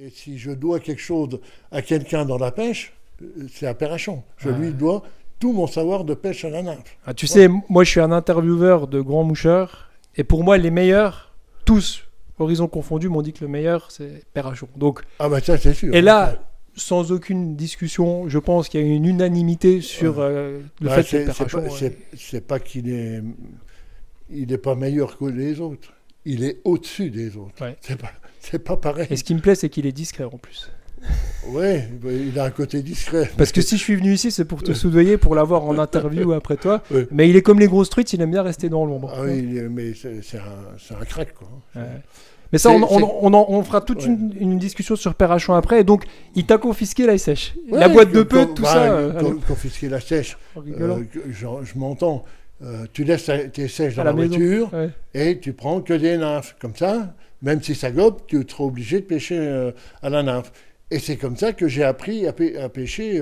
Et si je dois quelque chose à quelqu'un dans la pêche, c'est à Perrachon. Je lui dois tout mon savoir de pêche à la nymphe. Ah, tu sais, moi je suis un intervieweur de grands moucheurs, et pour moi les meilleurs, tous, horizons confondus, m'ont dit que le meilleur c'est Perrachon. Donc, ah bah ça c'est sûr. Et là, sans aucune discussion, je pense qu'il y a une unanimité sur le fait que Perrachon... C'est pas qu'il est... Il n'est pas meilleur que les autres. Il est au-dessus des autres. Ouais. C'est pas pareil. Et ce qui me plaît, c'est qu'il est discret en plus. Oui, il a un côté discret. Parce que si je suis venu ici, c'est pour te soudoyer, pour l'avoir en interview après toi. Oui. Mais il est comme les grosses truites, il aime bien rester dans l'ombre. Ah oui, mais c'est un crack, quoi. Ouais. Mais ça, on fera toute une discussion sur Perrachon après. Et donc, il t'a confisqué la sèche. La boîte de peu, tout ça. Confisquer la sèche, je m'entends. Tu laisses tes sèches dans À la voiture ouais. et tu prends que des nymphes. Comme ça, même si ça gobe, tu seras obligé de pêcher à la nymphe. Et c'est comme ça que j'ai appris à pêcher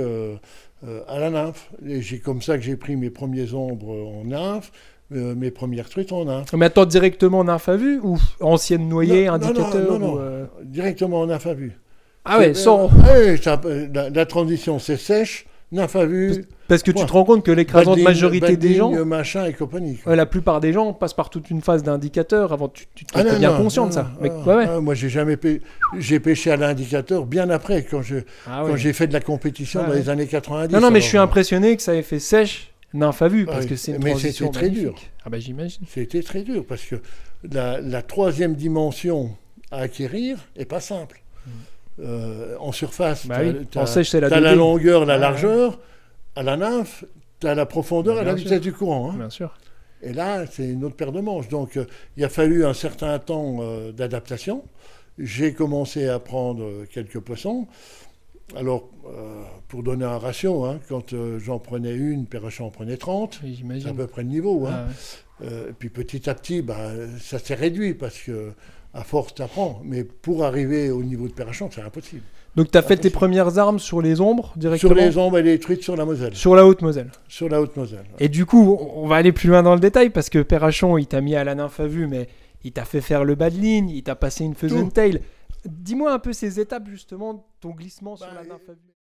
à la nymphe. Et c'est comme ça que j'ai pris mes premiers ombres en nymphe, mes premières truites en nymphe. Mais attends, directement en nymphe à vue ou ancienne noyée, indicateur Non, directement en nymphe à vue. Ah ouais, sans... La transition, c'est sèche, nymphe à vue. Parce que tu te rends compte que l'écrasante majorité des gens... machin et compagnie. La plupart des gens passent par toute une phase d'indicateur avant. Tu es bien conscient de ça. Moi, j'ai pêché à l'indicateur bien après, quand j'ai fait de la compétition dans les années 90. Non, mais je suis impressionné que ça ait fait sèche nymphe à vue, parce que c'est une transition c'était très dur. Ah bah j'imagine. C'était très dur, parce que la troisième dimension à acquérir est pas simple. En surface, en sèche, c'est la longueur, la largeur. À la nymphe, tu as la profondeur et la vitesse du courant. Hein. Bien sûr. Et là, c'est une autre paire de manches. Donc, il a fallu un certain temps d'adaptation. J'ai commencé à prendre quelques poissons. Alors, pour donner un ratio, hein, quand j'en prenais une, Perrachon en prenait 30. Oui, c'est à peu près le niveau. Hein. Puis petit à petit, ça s'est réduit parce que à force, tu apprends. Mais pour arriver au niveau de Perrachon, c'est impossible. Donc, tu as fait tes premières armes sur les ombres directement? Sur les ombres et les truites sur la Moselle. Sur la Haute-Moselle. Sur la Haute-Moselle. Ouais. Et du coup, on va aller plus loin dans le détail parce que Perrachon, il t'a mis à la nymphe à vue, mais il t'a fait faire le bas de ligne, il t'a passé une pheasant tail. Dis-moi un peu ces étapes, justement, ton glissement sur la nymphe à vue.